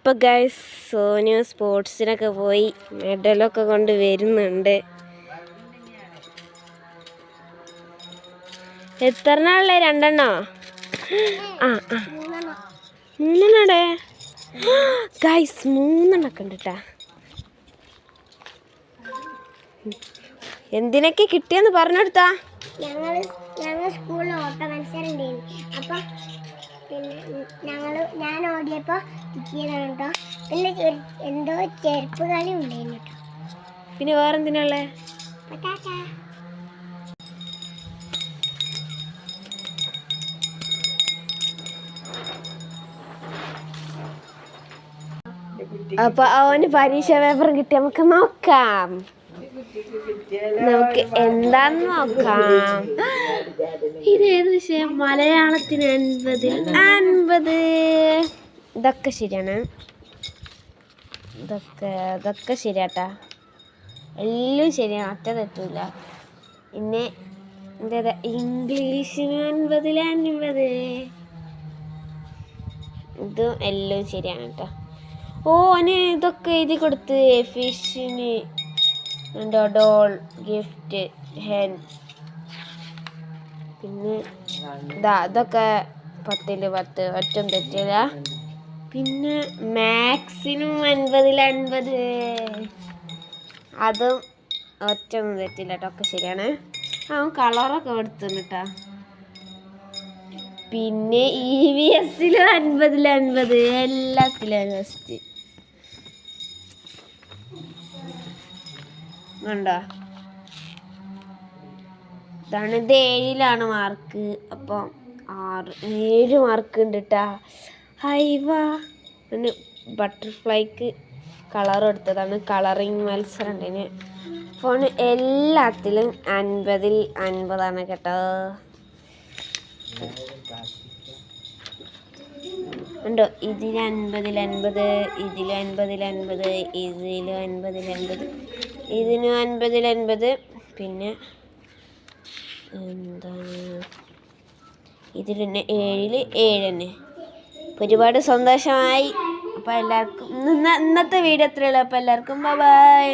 അപ്പോൾ ഗൈസ് സോനു സ്പോർട്സിനൊക്കെ പോയി മെഡലൊക്കെ കൊണ്ട് വരുന്നുണ്ട്. എത്ര നാളെ? 2 മൂന്നെണ്ണടെ ഗൈസ് 3 ഉണ്ട് കേട്ടാ. എന്തിനൊക്കെ കിട്ടിയെന്ന് പറഞ്ഞെടുത്താ. ഞങ്ങൾ സ്കൂളിൽ ഓട്ട മത്സരം ഉണ്ടായിരുന്നു. അപ്പം പിന്നെ ഞാൻ ഓടിയപ്പോൾ കിട്ടിയതാണ് കേട്ടോ. പിന്നെ എന്തോ ചെരുപ്പ് കളി ഉണ്ടായിരുന്നു കേട്ടോ. പിന്നെ വേറെന്തിനുള്ളേ? അപ്പൊ അവന് പരീക്ഷ പേപ്പർ കിട്ടി. നമുക്ക് നോക്കാം, നമുക്ക് എന്താന്ന് നോക്കാം. ഇതേത് വിഷയം? മലയാളത്തിന് 50. ഇതൊക്കെ ശരിയാണ്, ഇതൊക്കെ ശരിയാട്ടാ, എല്ലാം ശരിയാണ്, ഒറ്റ തെറ്റില്ല. പിന്നെ എന്താ ഇംഗ്ലീഷിന് 50. ഇതും എല്ലാം ശരിയാണ് കേട്ടോ. ഓന് ഇതൊക്കെ എഴുതി കൊടുത്ത് ഫിഷിന് എന്തോ ഡോൾ ഗിഫ്റ്റ് ഹെൻ. പിന്നെ ഇതൊക്കെ 10 ഒറ്റും തെറ്റില്ല. പിന്നെ മാത്സിനും 50. അതും ഒറ്റൊന്നും തെറ്റില്ല കേട്ടോ, ഒക്കെ ശരിയാണ്. കളറൊക്കെ എടുത്തുണ്ട് കേട്ടോ. പിന്നെ EVS 50 എല്ലാത്തിലും ഫസ്റ്റ് കണ്ടോ. ഇതാണ്, ഇത് 7 മാർക്ക്. അപ്പം 7 മാർക്ക് ഉണ്ട് കേട്ടാ. ഹൈവാ പിന്നെ ബട്ടർഫ്ലൈക്ക് കളർ എടുത്തതാണ്, കളറിങ് മത്സരം ഉണ്ടതിന്. ഫോൺ എല്ലാത്തിലും 50 കേട്ടോ. ഉണ്ടോ ഇതിൽ 50, ഇതിൽ 50, ഇതിൽ 50, ഇതിന് 50. പിന്നെ എന്താണ് ഇതിൽ തന്നെ 7 തന്നെ. ഒരുപാട് സന്തോഷമായി. അപ്പോൾ എല്ലാവർക്കും ഇന്നത്തെ വീഡിയോ എത്രയുള്ളൂ. അപ്പോൾ എല്ലാവർക്കും ബൈ.